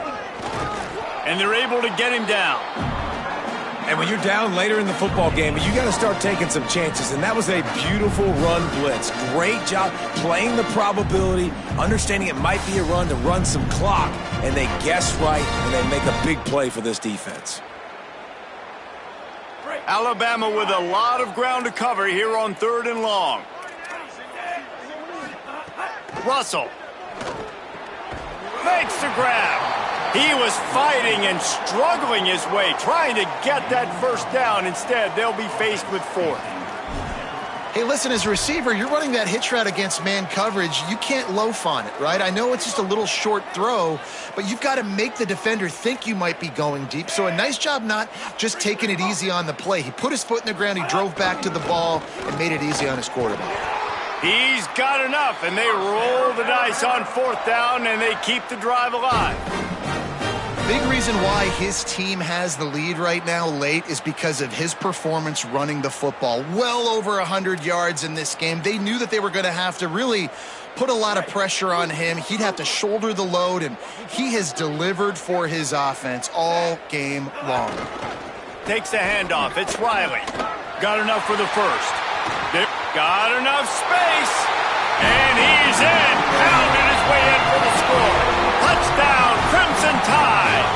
And they're able to get him down. And when you're down later in the football game, you got to start taking some chances. And that was a beautiful run blitz. Great job playing the probability, understanding it might be a run to run some clock. And they guess right, and they make a big play for this defense. Alabama with a lot of ground to cover here on 3rd and long. Russell makes the grab. He was fighting and struggling his way, trying to get that 1st down. Instead, they'll be faced with 4th. Hey, listen, as a receiver, you're running that hitch route against man coverage. You can't loaf on it, right? I know it's just a little short throw, but you've got to make the defender think you might be going deep. So a nice job not just taking it easy on the play. He put his foot in the ground, he drove back to the ball, and made it easy on his quarterback. He's got enough, and they roll the dice on 4th down, and they keep the drive alive. Big reason why his team has the lead right now late is because of his performance running the football. Well over 100 yards in this game. They knew that they were going to have to really put a lot of pressure on him. He'd have to shoulder the load, and he has delivered for his offense all game long. Takes the handoff. It's Riley. Got enough for the first. Got enough space. And he's in. Pounded his way in for the score. Touchdown, Crimson Tide.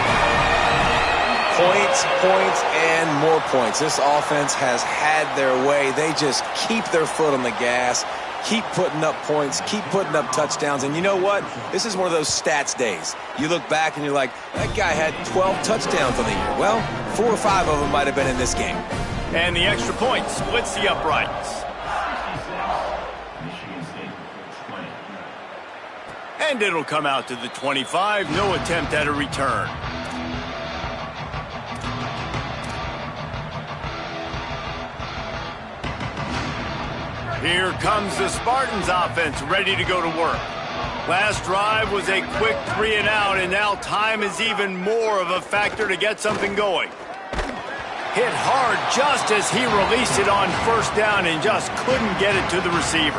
Points, points, and more points. This offense has had their way. They just keep their foot on the gas, keep putting up points, keep putting up touchdowns. And you know what? This is one of those stats days. You look back and you're like, that guy had 12 touchdowns on the year. Well, 4 or 5 of them might have been in this game. And the extra point splits the uprights. And it'll come out to the 25. No attempt at a return. Here comes the Spartans offense, ready to go to work. Last drive was a quick 3 and out, and now time is even more of a factor to get something going. Hit hard just as he released it on 1st down and just couldn't get it to the receiver.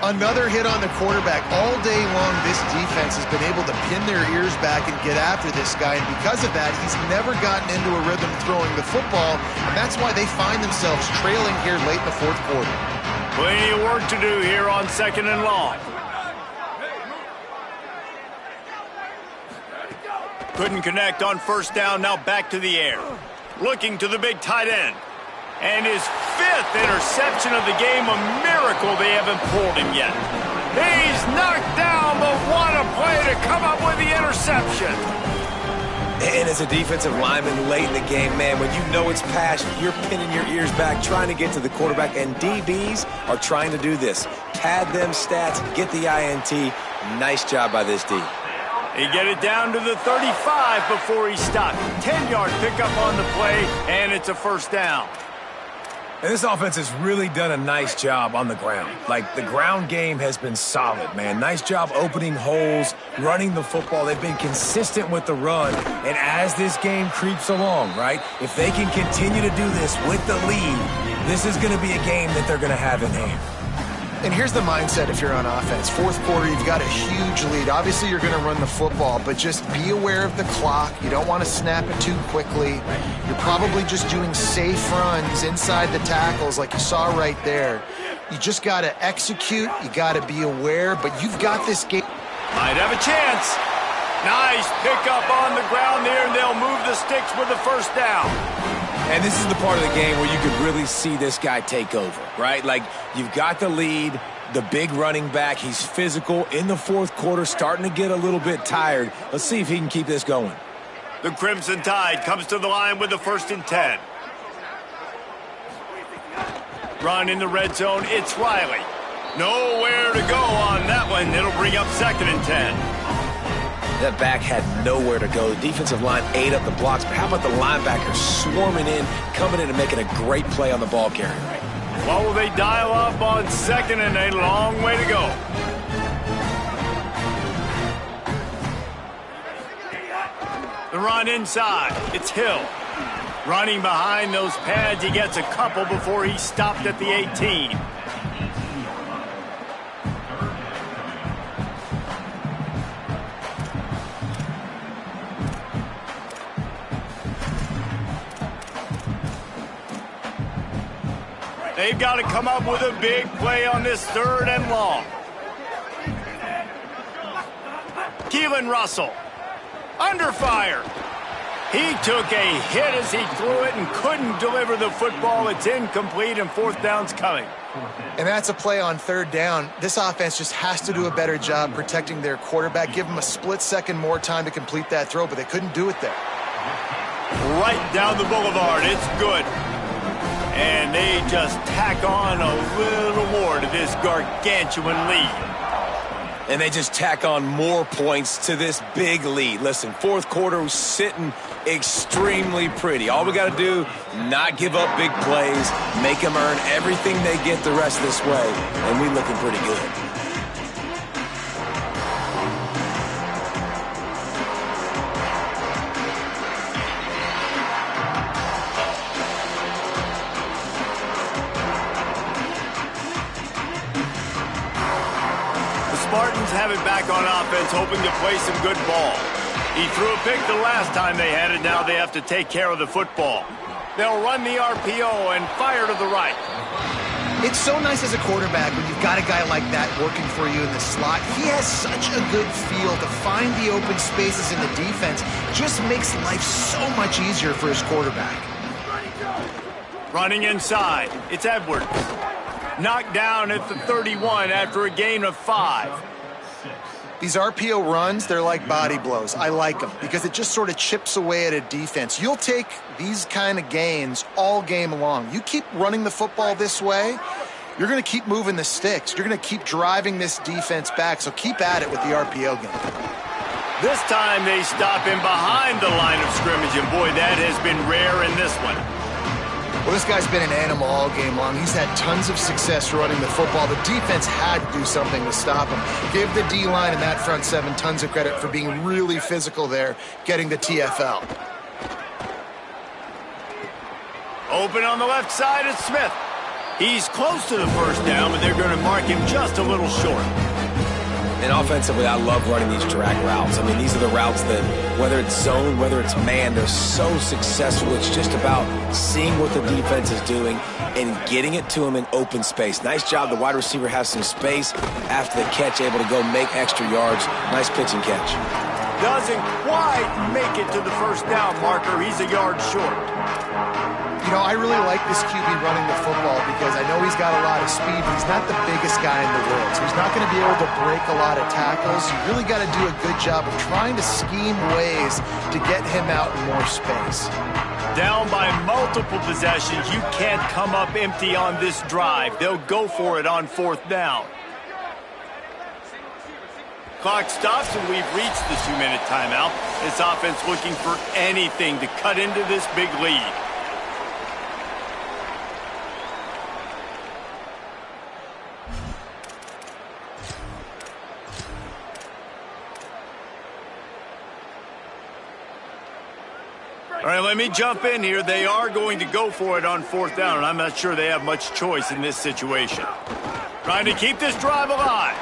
Another hit on the quarterback. All day long, this defense has been able to pin their ears back and get after this guy, and because of that, he's never gotten into a rhythm throwing the football, and that's why they find themselves trailing here late in the 4th quarter. Plenty of work to do here on 2nd and long. Couldn't connect on 1st down, now back to the air. Looking to the big tight end. And his 5th interception of the game, a miracle they haven't pulled him yet. He's knocked down, but what a play to come up with the interception. And as a defensive lineman late in the game, man, when you know it's past, you're pinning your ears back, trying to get to the quarterback, and DBs are trying to do this. Pad them stats, get the INT. Nice job by this D. He get it down to the 35 before he stopped. 10-yard pickup on the play, and it's a 1st down. And this offense has really done a nice job on the ground. Like, the ground game has been solid, man. Nice job opening holes, running the football. They've been consistent with the run. And as this game creeps along, right, if they can continue to do this with the lead, this is going to be a game that they're going to have in hand. And here's the mindset if you're on offense. 4th quarter, you've got a huge lead. Obviously, you're going to run the football, but just be aware of the clock. You don't want to snap it too quickly. You're probably just doing safe runs inside the tackles like you saw right there. You just got to execute. You got to be aware, but you've got this game. Might have a chance. Nice pickup on the ground there, and they'll move the sticks with the 1st down. And this is the part of the game where you could really see this guy take over, right? Like, you've got the lead, the big running back. He's physical in the 4th quarter, starting to get a little bit tired. Let's see if he can keep this going. The Crimson Tide comes to the line with the 1st and 10. Run in the red zone. It's Riley. Nowhere to go on that one. It'll bring up 2nd and 10. That back had nowhere to go. The defensive line ate up the blocks, but how about the linebackers swarming in, coming in and making a great play on the ball carrier? What will they dial up on 2nd and a long way to go? The run inside. It's Hill. Running behind those pads, he gets a couple before he stopped at the 18. They've got to come up with a big play on this 3rd and long. Keelan Russell, under fire. He took a hit as he threw it and couldn't deliver the football. It's incomplete, and 4th down's coming. And that's a play on 3rd down. This offense just has to do a better job protecting their quarterback. Give them a split second more time to complete that throw, but they couldn't do it there. Right down the boulevard. It's good. And they just tack on a little more to this gargantuan lead. And they just tack on more points to this big lead. Listen, fourth quarter was sitting extremely pretty. All we got to do, not give up big plays, make them earn everything they get the rest of this way, and we looking pretty good. Spartans have it back on offense, hoping to play some good ball. He threw a pick the last time they had it. Now they have to take care of the football. They'll run the RPO and fire to the right. It's so nice as a quarterback when you've got a guy like that working for you in the slot. He has such a good feel to find the open spaces in the defense. Just makes life so much easier for his quarterback. Running inside, it's Edwards. Knocked down at the 31 after a gain of 5. These RPO runs, they're like body blows. I like them because it just sort of chips away at a defense. You'll take these kind of gains all game long. You keep running the football this way, you're going to keep moving the sticks. You're going to keep driving this defense back, so keep at it with the RPO game. This time they stop him behind the line of scrimmage, and boy, that has been rare in this one. Well, this guy's been an animal all game long. He's had tons of success running the football. The defense had to do something to stop him. Give the D-line and that front seven tons of credit for being really physical there, getting the TFL. Open on the left side is Smith. He's close to the first down, but they're going to mark him just a little short. And offensively, I love running these drag routes. I mean, these are the routes that, whether it's zone, whether it's man, they're so successful. It's just about seeing what the defense is doing and getting it to him in open space. Nice job. The wide receiver has some space after the catch, able to go make extra yards. Nice pitch and catch. Doesn't quite make it to the first down marker. He's a yard short. You know, I really like this QB running the football because I know he's got a lot of speed, but he's not the biggest guy in the world. So he's not going to be able to break a lot of tackles. You really got to do a good job of trying to scheme ways to get him out in more space. Down by multiple possessions, you can't come up empty on this drive. They'll go for it on fourth down. Clock stops and we've reached the 2-minute timeout. This offense looking for anything to cut into this big lead. All right, let me jump in here. They are going to go for it on fourth down, and I'm not sure they have much choice in this situation. Trying to keep this drive alive.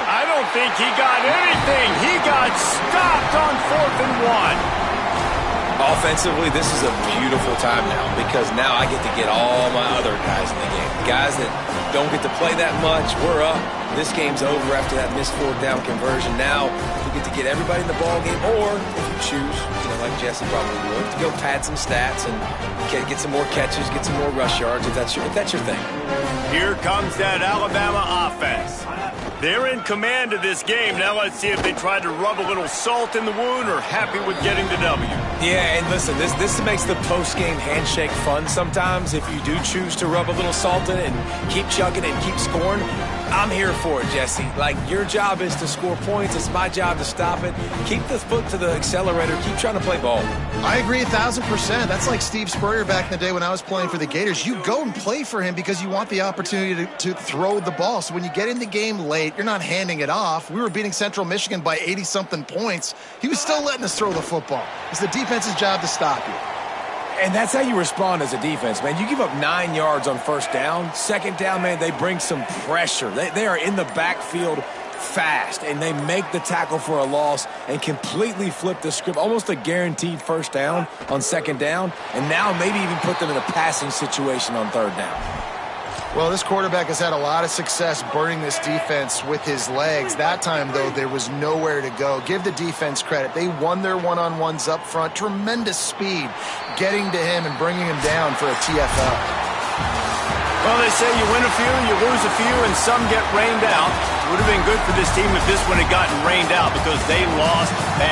I don't think he got anything. He got stopped on 4th and 1. Offensively, this is a beautiful time now because now I get to get all my other guys in the game. Guys that don't get to play that much, we're up. This game's over after that missed fourth down conversion. Now we get to get everybody in the ball game, or if you choose, like Jesse probably would, to go pad some stats and get some more catches, get some more rush yards if that's your thing. Here comes that Alabama offense. They're in command of this game. Now let's see if they try to rub a little salt in the wound or happy with getting the W. Yeah, and listen, this makes the post-game handshake fun sometimes. If you do choose to rub a little salt in it and keep chugging and keep scoring, I'm here for it, Jesse. Like, your job is to score points. It's my job to stop it. Keep the foot to the accelerator. Keep trying to play ball. I agree 1,000%. That's like Steve Spurrier back in the day when I was playing for the Gators. You go and play for him because you want the opportunity to throw the ball. So when you get in the game late, you're not handing it off. We were beating Central Michigan by 80-something points. He was still letting us throw the football. It's the defense's job to stop you. And that's how you respond as a defense, man. You give up 9 yards on first down. Second down, man, they bring some pressure. They are in the backfield fast, and they make the tackle for a loss and completely flip the script. Almost a guaranteed first down on second down, and now maybe even put them in a passing situation on third down. Well, this quarterback has had a lot of success burning this defense with his legs. That time, though, there was nowhere to go. Give the defense credit. They won their one-on-ones up front. Tremendous speed getting to him and bringing him down for a TFL. Well, they say you win a few, you lose a few, and some get rained out. It would have been good for this team if this one had gotten rained out because they lost bad.